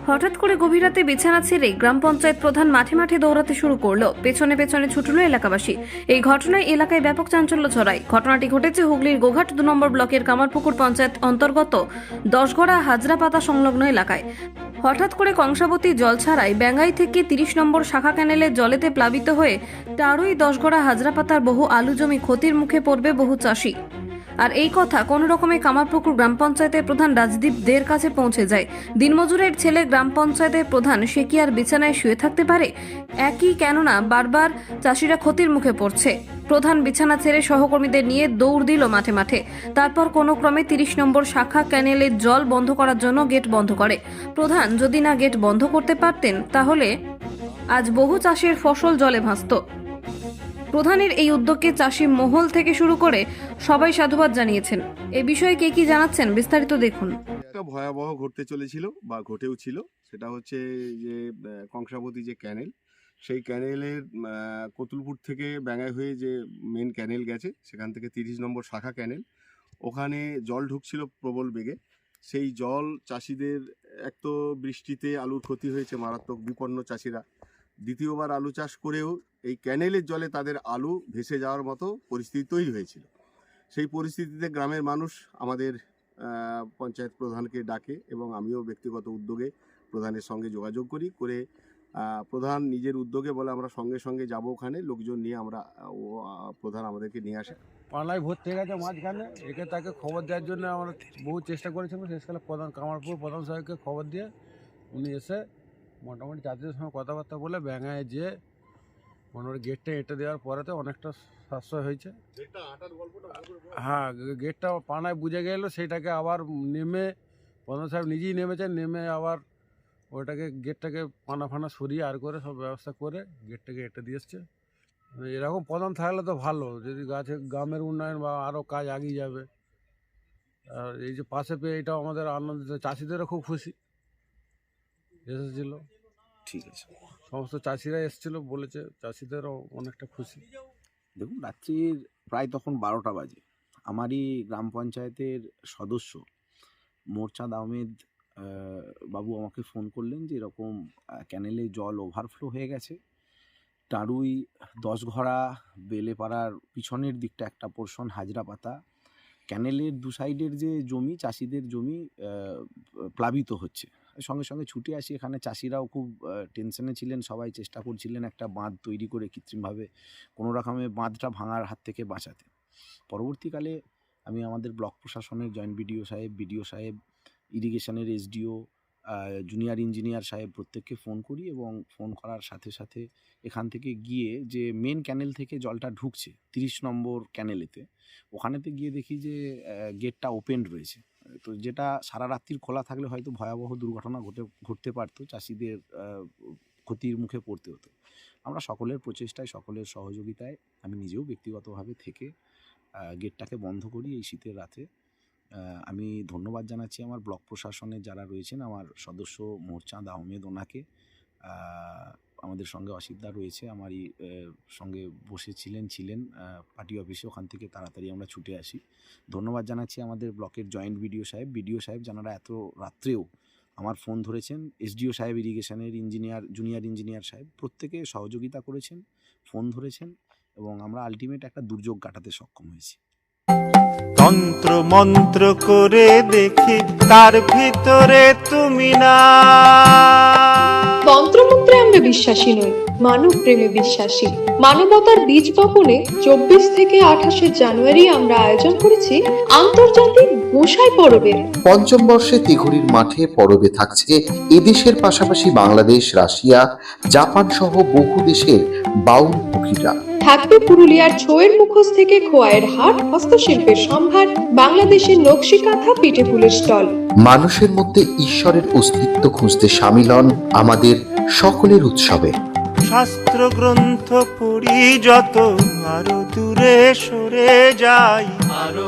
হঠাৎ করে গভীর রাতে বিছানা ছেড়ে গ্রাম পঞ্চায়েত প্রধান মাঠে মাঠে দৌড়াতে শুরু করলো। পেছনে পেছনে ছুটলো এলাকাবাসী। এই ঘটনায় এলাকায় ব্যাপক চাঞ্চল্য ছড়ায়। ঘটনাটি ঘটেছে হুগলির গোঘাট 2 নম্বর ব্লকের কামারপুকুর পঞ্চায়েত অন্তর্গত 10গড়া হাজরাপাতা সংলগ্ন এলাকায়। হঠাৎ করে কংসাবতী জল ছাড়াই ব্যাঙ্গাই থেকে 30 নম্বর শাখা ক্যানেলের জলেতে প্লাবিত হয়ে টারুই 10গড়া হাজরাপাতার বহু আলু জমি ক্ষতির মুখে পড়বে বহু চাষি। আর এই কথা কোনো রকমে কামারপুকুর গ্রাম পঞ্চায়েতের প্রধান রাজদীপ দের কাছে পৌঁছে যায়। দিনমজুরের ছেলে গ্রাম পঞ্চায়েতের প্রধান, সে কি আর বিছানায় শুয়ে থাকতে পারে? একই কেননা বারবার চাষিরা ক্ষতির মুখে পড়ছে। প্রধান বিছানা ছেড়ে সহকর্মীদের নিয়ে দৌড় দিল মাঠে মাঠে। তারপর কোনো ক্রমে 30 নম্বর শাখা ক্যানেলের জল বন্ধ করার জন্য গেট বন্ধ করে। প্রধান যদি না গেট বন্ধ করতে পারতেন তাহলে আজ বহু চাষের ফসল জলে ভাসত। প্রধানের এই উদ্যোগকে চাষি মহল থেকে শুরু করে সবাই সাধুবাদ জানিয়েছেন। এ বিষয়ে কে কি জানাচ্ছেন বিস্তারিত দেখুন। একটা ভয়াবহ ঘটতে চলেছিল বা ঘটেও ছিল, সেটা হচ্ছে যে কংসাবতী যে ক্যানেল, সেই ক্যানেলের কতুলপুর থেকে ব্যাঙ্গাই হয়ে যে মেন ক্যানেল গেছে, সেখান থেকে 30 নম্বর শাখা ক্যানেল, ওখানে জল ঢুকছিল প্রবল বেগে। সেই জল চাষিদের, এক তো বৃষ্টিতে আলুর ক্ষতি হয়েছে মারাত্মক, বিপন্ন চাষিরা। দ্বিতীয়বার আলু চাষ করেও এই ক্যানেলের জলে তাদের আলু ভেসে যাওয়ার মতো পরিস্থিতি তৈরি হয়েছিল। সেই পরিস্থিতিতে গ্রামের মানুষ আমাদের পঞ্চায়েত প্রধানকে ডাকে এবং আমিও ব্যক্তিগত উদ্যোগে প্রধানের সঙ্গে যোগাযোগ করে প্রধান নিজের উদ্যোগে বলে আমরা সঙ্গে সঙ্গে যাব, ওখানে লোকজন নিয়ে আমরা প্রধান আমাদেরকে নিয়ে আসে। পানায় ভর্তি হয়ে গেছে মাঝখানে, একে তাকে খবর দেওয়ার জন্য আমরা বহু চেষ্টা করেছিলাম। শেষকালে প্রধান কামারপুর প্রধান সাহেবকে খবর দিয়ে উনি এসে মোটামুটি চাষিদের সঙ্গে কথাবার্তা বলে ব্যাঙায় যে মোটামুটি গেটটা এঁটে দেওয়ার পরেতে অনেকটা সাশ্রয় হয়েছে। হ্যাঁ, গেটটা পানায় বুঝে গেল, সেইটাকে আবার নেমে প্রধান সাহেব নিজেই নেমেছেন, নেমে আবার ওইটাকে গেটটাকে পানা ফানা সরিয়ে আর করে সব ব্যবস্থা করে গেটটাকে এঁটে দিয়ে এসছে। এরকম প্রধান থাকলে তো ভালো, যদি গ্রামের উন্নয়ন বা আরও কাজ এগিয়ে যাবে। আর এই যে পাশে পেয়ে এটাও আমাদের আনন্দিত, চাষিদেরও খুব খুশি এসেছিল। ঠিক আছে, সমস্ত চাষিরা এসেছিল, বলেছে চাষিদেরও অনেকটা খুশি। দেখুন, রাত্রির প্রায় তখন 12টা বাজে। আমারই গ্রাম পঞ্চায়েতের সদস্য মোরচাঁদ আহমেদ বাবু আমাকে ফোন করলেন যে এরকম ক্যানেলে জল ওভারফ্লো হয়ে গেছে। টারুই 10গড়া বেলেপাড়ার পিছনের দিকটা একটা পোর্শন হাজরাপাতা ক্যানেলের দু সাইডের যে জমি, চাষিদের জমি প্লাবিত হচ্ছে। সঙ্গে সঙ্গে ছুটে আসি এখানে। চাষিরাও খুব টেনশনে ছিলেন, সবাই চেষ্টা করছিলেন একটা বাঁধ তৈরি করে কৃত্রিমভাবে কোনো রকমে বাঁধটা ভাঙার হাত থেকে বাঁচাতে। পরবর্তীকালে আমি আমাদের ব্লক প্রশাসনের জয়েন্ট বিডিও সাহেব, বিডিও সাহেব, ইরিগেশনের এসডিও, জুনিয়র ইঞ্জিনিয়ার সাহেব প্রত্যেককে ফোন করি এবং ফোন করার সাথে সাথে এখান থেকে গিয়ে যে মেন ক্যানেল থেকে জলটা ঢুকছে 30 নম্বর ক্যানেলেতে, ওখানেতে গিয়ে দেখি যে গেটটা ওপেন রয়েছে। তো যেটা সারা রাত্রির খোলা থাকলে হয়তো ভয়াবহ দুর্ঘটনা ঘটতে পারতো, চাষিদের ক্ষতির মুখে পড়তে হতো। আমরা সকলের প্রচেষ্টায়, সকলের সহযোগিতায় আমি নিজেও ব্যক্তিগতভাবে থেকে গেটটাকে বন্ধ করি এই শীতের রাতে। আমি ধন্যবাদ জানাচ্ছি আমার ব্লক প্রশাসনের যারা রয়েছেন, আমার সদস্য মোরচাঁদ আহমেদ, ওনাকে, আমাদের সঙ্গে অসিতদা রয়েছে, আমারই সঙ্গে বসেছিলেন পার্টি অফিসে, ওখান থেকে তাড়াতাড়ি আমরা ছুটে আসি। ধন্যবাদ জানাচ্ছি আমাদের ব্লকের জয়েন্ট বিডিও সাহেব যারা এত রাত্রেও আমার ফোন ধরেছেন, এসডিও সাহেব, ইরিগেশনের ইঞ্জিনিয়ার, জুনিয়র ইঞ্জিনিয়ার সাহেব প্রত্যেকে সহযোগিতা করেছেন, ফোন ধরেছেন এবং আমরা আলটিমেট একটা দুর্যোগ কাটাতে সক্ষম হয়েছি। তন্ত্র মন্ত্র করে দেখি তার ভিতরে তুমি না। তন্ত্রমন্ত্রে আমরা বিশ্বাসী নই, মানব প্রেমে বিশ্বাসী। মানবতার বীজ বপনে 24 থেকে 28 জানুয়ারি আমরা আয়োজন করেছি আন্তর্জাতিক গোসাই পরবের। পঞ্চম বর্ষে তিঘুরির মাঠে পরবে থাকছে এদেশের পাশাপাশি বাংলাদেশ, রাশিয়া, জাপান সহ বহু দেশের বাউল পুকিরা। থাকবে পুরুলিয়ার ছোয়ের মুখোশ থেকে খোয়াইয়ের হাট, হস্তশিল্পের সম্ভার, বাংলাদেশের নকশি কাঁথা, পিঠে ফুলের স্টল। মানুষের মধ্যে ঈশ্বরের অস্তিত্ব খুঁজতে সামিল হন আমাদের সকলের উৎসবে। শাস্ত্র গ্রন্থ পড়ি যত, আরো দূরে সরে যাই, আরো